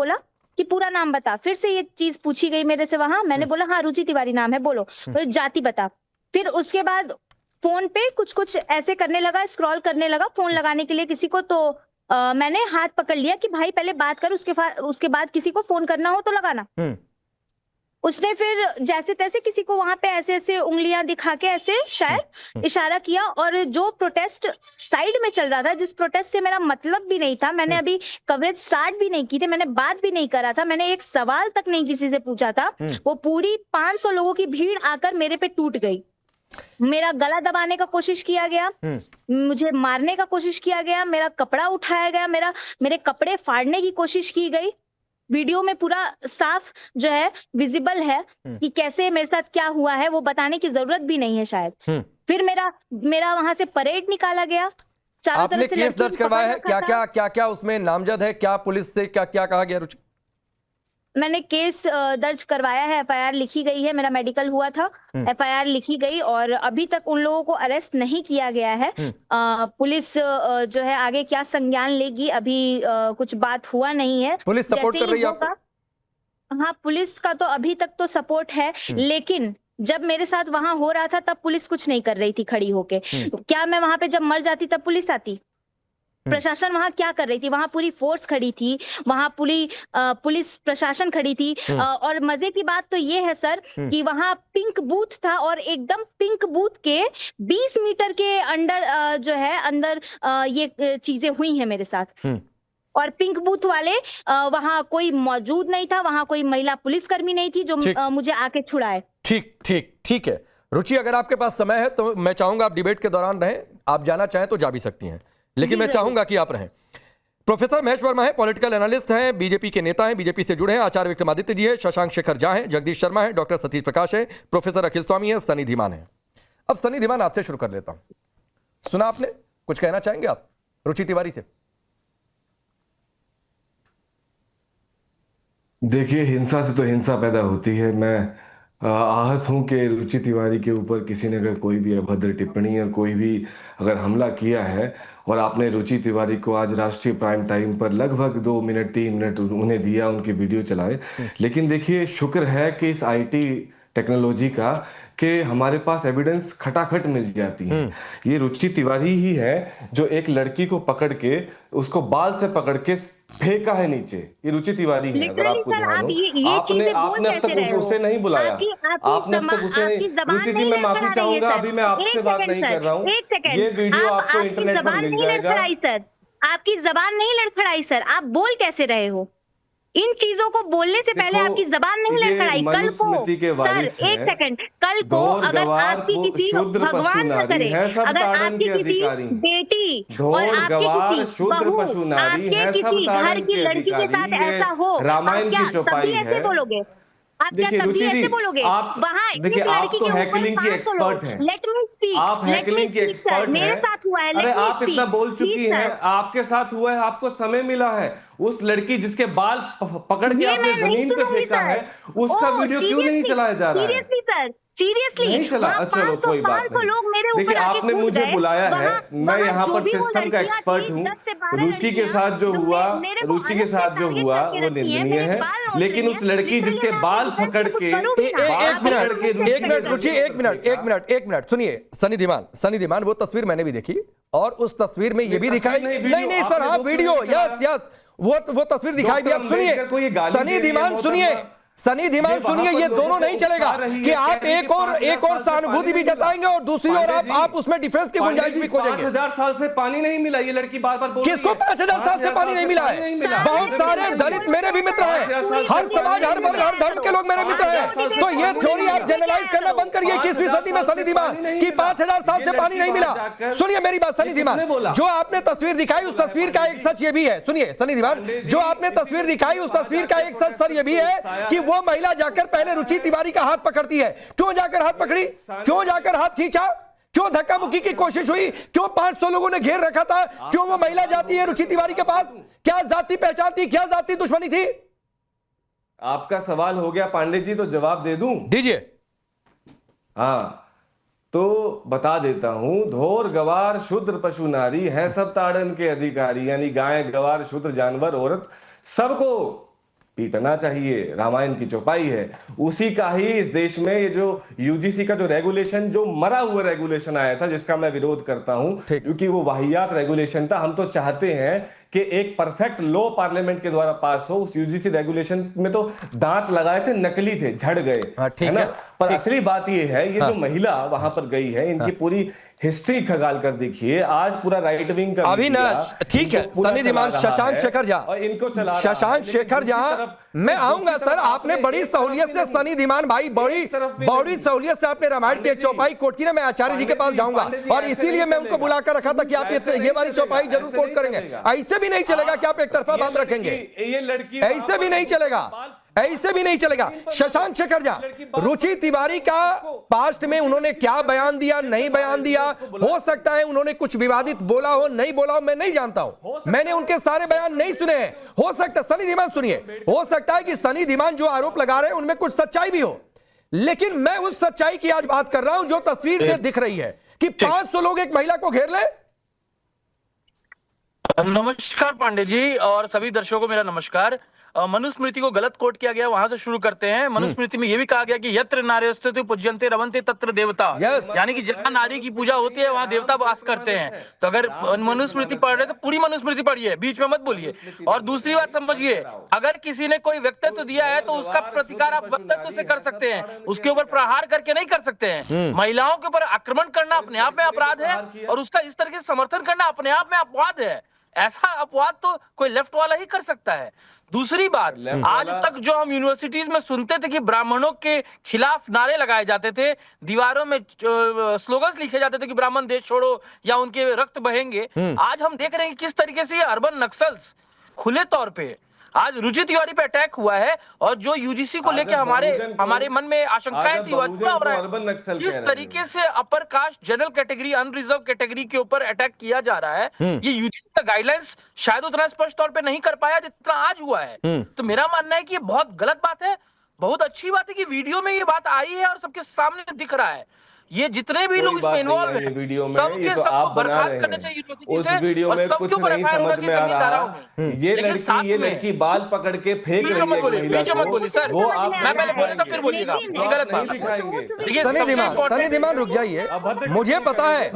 बोला कि पूरा नाम बता। फिर से ये चीज पूछी गई मेरे से वहां, मैंने बोला हाँ रुचि तिवारी नाम है, बोलो। तो जाति बता। फिर उसके बाद फोन पे कुछ कुछ ऐसे करने लगा, स्क्रॉल करने लगा फोन लगाने के लिए किसी को। तो मैंने हाथ पकड़ लिया कि भाई पहले बात कर, उसके बाद किसी को फोन करना हो तो लगाना। उसने फिर जैसे तैसे किसी को वहां पे ऐसे ऐसे उंगलियां दिखा के ऐसे शायद इशारा किया। और जो प्रोटेस्ट साइड में चल रहा था, जिस प्रोटेस्ट से मेरा मतलब भी नहीं था, मैंने अभी कवरेज स्टार्ट भी नहीं की थी, मैंने बात भी नहीं करा था, मैंने एक सवाल तक नहीं किसी से पूछा था, वो पूरी 500 लोगों की भीड़ आकर मेरे पे टूट गई। मेरा गला दबाने का कोशिश किया गया, मुझे मारने का कोशिश किया गया, मेरा कपड़ा उठाया गया, मेरे कपड़े फाड़ने की कोशिश की गई। वीडियो में पूरा साफ जो है विजिबल है कि कैसे मेरे साथ क्या हुआ है, वो बताने की जरूरत भी नहीं है शायद। फिर मेरा वहां से परेड निकाला गया। चारों आपने तरफ से केस दर्ज करवाया है? क्या क्या उसमें नामजद है? क्या पुलिस से क्या क्या कहा गया रुचि? मैंने केस दर्ज करवाया है, एफआईआर लिखी गई है, मेरा मेडिकल हुआ था, एफआईआर लिखी गई और अभी तक उन लोगों को अरेस्ट नहीं किया गया है। पुलिस जो है आगे क्या संज्ञान लेगी, अभी कुछ बात हुआ नहीं है। पुलिस सपोर्ट कर रही है आपको? हाँ, पुलिस का तो अभी तक तो सपोर्ट है, लेकिन जब मेरे साथ वहां हो रहा था तब पुलिस कुछ नहीं कर रही थी खड़ी होके। क्या मैं वहां पे जब मर जाती तब पुलिस आती? प्रशासन वहां क्या कर रही थी? वहां पूरी फोर्स खड़ी थी, वहां पूरी पुलिस प्रशासन खड़ी थी। और मजे की बात तो ये है सर कि वहां पिंक बूथ था और एकदम पिंक बूथ के 20 मीटर के अंदर जो है अंदर ये चीजें हुई हैं मेरे साथ। और पिंक बूथ वाले वहां कोई मौजूद नहीं था, वहां कोई महिला पुलिसकर्मी नहीं थी जो मुझे आके छुड़ाए। ठीक है रुचि, अगर आपके पास समय है तो मैं चाहूंगा आप डिबेट के दौरान रहें। आप जाना चाहें तो जा भी सकती हैं, लेकिन मैं चाहूंगा कि आप रहें। प्रोफेसर महेश वर्मा है, पॉलिटिकल एनालिस्ट हैं, बीजेपी के नेता हैं, बीजेपी से जुड़े हैं। आचार्य विक्रमादित्य जी है, शशांक शेखर झा हैं, जगदीश शर्मा है, डॉक्टर सतीश प्रकाश है, प्रोफेसर अखिल स्वामी है, सनी धीमान है। अब सनी धीमान आपसे शुरू कर लेता हूं। सुना आपने, कुछ कहना चाहेंगे आप रुचि तिवारी से? देखिए, हिंसा से तो हिंसा पैदा होती है। मैं आहत हूं कि रुचि तिवारी के ऊपर किसी ने अगर कोई भी अभद्र टिप्पणी और कोई भी अगर हमला किया है और आपने रुचि तिवारी को आज राष्ट्रीय प्राइम टाइम पर लगभग 2 मिनट 3 मिनट उन्हें दिया, उनकी वीडियो चलाए। लेकिन देखिए, शुक्र है कि इस आईटी टेक्नोलॉजी का कि हमारे पास एविडेंस खटाखट मिल जाती है। ये रुचि तिवारी ही है जो एक लड़की को पकड़ के उसको बाल से पकड़ के फेंका है नीचे। ये रुचि तिवारी है, अगर आपको ध्यान हो। आपने अब तक उसे नहीं बुलाया, आपने अब तक उसे नहीं। रुचि जी, मैं माफी चाहूंगा, अभी मैं आपसे बात नहीं कर रहा हूँ। ये वीडियो आपको इंटरनेट पर मिल जाएगा। आपकी जबान नहीं लड़खड़ाई सर, आप बोल कैसे रहे हो? इन चीजों को बोलने से पहले आपकी जबान नहीं लड़खड़ाई। कल को सर, एक सेकंड, कल को अगर आपकी किसी, भगवान न करे, अगर आपकी किसी बेटी और आपकी किसी बहू, आपके किसी घर की लड़की के साथ ऐसा हो, रामायण की तभी ऐसे बोलोगे? आप क्या तभी ऐसे बोलोगे? वहां देखिए, आप तो हैकलिंग की एक्सपर्ट हैं। लेट मी स्पीक, आप हैकलिंग की एक्सपर्ट हैं। मेरे साथ हुआ है। अरे आप इतना बोल चुकी हैं, आपके साथ हुआ है, आपको समय मिला है। उस लड़की जिसके बाल पकड़ के आपने जमीन पे फेंका है, उसका वीडियो क्यों नहीं चलाया जा रहा है? सीरियसली सर, सीरियसली नहीं चला। चलो कोई बात नहीं। देखिए, आपने मुझे बुलाया है, मैं यहाँ पर सिस्टम का एक्सपर्ट हूँ। रुचि के साथ जो हुआ, रुचि के साथ जो हुआ वो निंदनीय है, लेकिन उस लड़की जिसके बाल पकड़ के रुचि, एक मिनट सुनिए। सनी धीमान, वो तस्वीर मैंने भी देखी और उस तस्वीर में ये भी दिखाई नहीं सर, हाँ वीडियो, यस वो तस्वीर दिखाई भी। आप सुनिए सनी धीमान सुनिए, ये दोनों नहीं चलेगा कि आप एक और सहानुभूति भी जताएंगे और दूसरी ओर आप उसमें डिफेंस की गुंजाइश भी खोजेंगे। 5000 साल से पानी नहीं मिला, ये लड़की बार बार किसको 5000 साल से पानी नहीं मिला है? बहुत सारे दलित मेरे भी मित्र हैं, हर समाज, हर वर्ग, हर धर्म के लोग मेरे मित्र हैं। तो ये थ्योरी आप जनरलाइज करना बंद करिए 21वीं सदी में सनी धीमान कि 5000 साल से पानी नहीं मिला। सुनिए मेरी बात सनी धीमान, जो आपने तस्वीर दिखाई उस तस्वीर का एक सच ये भी है, सुनिए सनी धीमान, जो आपने तस्वीर दिखाई उस तस्वीर का एक सच सर ये भी है कि वो महिला जाकर पहले रुचि तिवारी का हाथ पकड़ती है। क्यों जाकर हाथ पकड़ी? क्यों जाकर हाथ खींचा? क्यों धक्का मुक्की की कोशिश हुई? क्यों 500 लोगों ने घेर रखा था? क्यों वो महिला जाती है रुचि तिवारी के पास? क्या जाति पहचान थी? क्या जाति दुश्मनी थी? आपका सवाल हो गया पांडे जी, तो जवाब दे दूं? दीजिए। हाँ, तो बता देता हूं। धोर गवार शूद्र पशु नारी है सब ताड़न के अधिकारी, यानी गाय गवार शूद्र जानवर औरत सबको पीटना चाहिए, रामायण की चौपाई है, उसी का ही इस देश में ये जो यूजीसी का जो रेगुलेशन, जो मरा हुआ रेगुलेशन आया था, जिसका मैं विरोध करता हूं, क्योंकि वो वाहियात रेगुलेशन था। हम तो चाहते हैं कि एक परफेक्ट लॉ पार्लियामेंट के द्वारा पास हो। उस यूजीसी रेगुलेशन में तो दांत लगाए थे, नकली थे, झड़ गए, है ना। पर असली बात ये है, ये जो महिला वहां पर गई है, इनकी पूरी हिस्ट्री खगाल कर देखिए। आज पूरा राइट विंग का अविनाश, ठीक है, सनी धीमान, शशांक शेखर झा, और इनको चला शशांक शेखर झा, मैं आऊंगा सर। आपने बड़ी सहूलियत से सनी धीमान भाई, बड़ी सहूलियत से आपने रामायण की चौपाई कोट की ना। मैं आचार्य जी के पास जाऊंगा और इसीलिए मैं उनको बुलाकर रखा था कि आप ये वाली चौपाई जरूर कोट करेंगे। ऐसे भी नहीं चलेगा कि आप एक तरफा बात रखेंगे, ये लड़की ऐसे भी नहीं चलेगा, ऐसे भी नहीं चलेगा। शशांक शेखर झा, रुचि तिवारी का पास्ट में उन्होंने क्या बयान दिया, नहीं बयान दिया, हो सकता है उन्होंने कुछ विवादित बोला हो, नहीं बोला हो, मैं नहीं जानता हूं, मैंने उनके सारे बयान नहीं सुने हैं। हो सकता है सनी धीमान, सुनिए, हो सकता है कि सनी धीमान जो आरोप लगा रहे हैं उनमें कुछ सच्चाई भी हो, लेकिन मैं उस सच्चाई की आज बात कर रहा हूं जो तस्वीर में दिख रही है कि 500 लोग एक महिला को घेर ले। नमस्कार पांडे जी और सभी दर्शकों को मेरा नमस्कार। मनुस्मृति को गलत कोट किया गया, वहां से शुरू करते हैं। मनुस्मृति में यह भी कहा गया कि यत्र नार्यस्तु पूज्यन्ते रमन्ते तत्र देवता, यानी कि जहां नारी की पूजा होती है वहां देवता वास करते हैं। तो अगर मनुस्मृति पढ़ रहे तो पूरी मनुस्मृति पढ़िए, बीच में मत बोलिए। और दूसरी बात समझिए, अगर किसी ने कोई व्यक्तित्व दिया है तो उसका प्रतिकार आप व्यक्तित्व से कर सकते हैं, उसके ऊपर प्रहार करके नहीं कर सकते हैं। महिलाओं के ऊपर आक्रमण करना अपने आप में अपराध है और उसका इस तरह से समर्थन करना अपने आप में अपवाद है। ऐसा अपवाद तो कोई लेफ्ट वाला ही कर सकता है। दूसरी बात, आज तक जो हम यूनिवर्सिटीज में सुनते थे कि ब्राह्मणों के खिलाफ नारे लगाए जाते थे, दीवारों में स्लोगन्स लिखे जाते थे कि ब्राह्मण देश छोड़ो या उनके रक्त बहेंगे, आज हम देख रहे हैं कि किस तरीके से अर्बन नक्सल्स खुले तौर पे आज रुचि तिवारी पे अटैक हुआ है। और जो यूजीसी को लेके हमारे मन में आशंकाएं थी, इस तरीके से upper caste, general category, unreserved category के ऊपर अटैक किया जा रहा है, ये यूजीसी का गाइडलाइंस शायद उतना स्पष्ट तौर पे नहीं कर पाया जितना आज हुआ है। तो मेरा मानना है कि ये बहुत गलत बात है। बहुत अच्छी बात है कि वीडियो में ये बात आई है और सबके सामने दिख रहा है। ये जितने भी लोग इसमें इन्वॉल्व हैं, वीडियो में सबके तो आप सबको बना बर्खास्त रहे करना हैं, चाहिए उस वीडियो में कुछ नहीं समझ में आ रहा। ये लड़की बाल पकड़ के फेंक रही है मत बोलिए सर, वो आप मैं पहले बोला था फिर बोलिएगा, ये गलत बात है। सनी धीमान रुक जाइए, मुझे पता है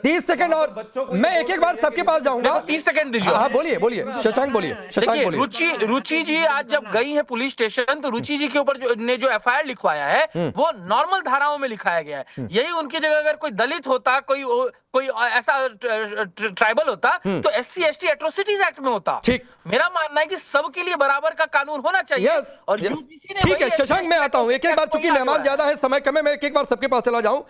30 सेकंड और मैं एक बार सबके पास जाऊंगा। 30 सेकंड दीजिए। हाँ बोलिए, शशांक बोलिए। रुचि जी आज जब गई है पुलिस स्टेशन, तो रुचि जी के ऊपर जो एफआईआर लिखवाया है वो नॉर्मल धाराओं में लिखाया गया है। यही उनकी जगह अगर कोई दलित होता, कोई ऐसा ट्राइबल होता, तो SC ST एट्रोसिटीज एक्ट में होता। मेरा मानना है कि सबके लिए बराबर का कानून होना चाहिए। और ठीक है शशांक, मैं आता हूं एक बार, चूंकि मेहमान ज्यादा है, समय कम है, मैं एक बार सबके पास चला जाऊं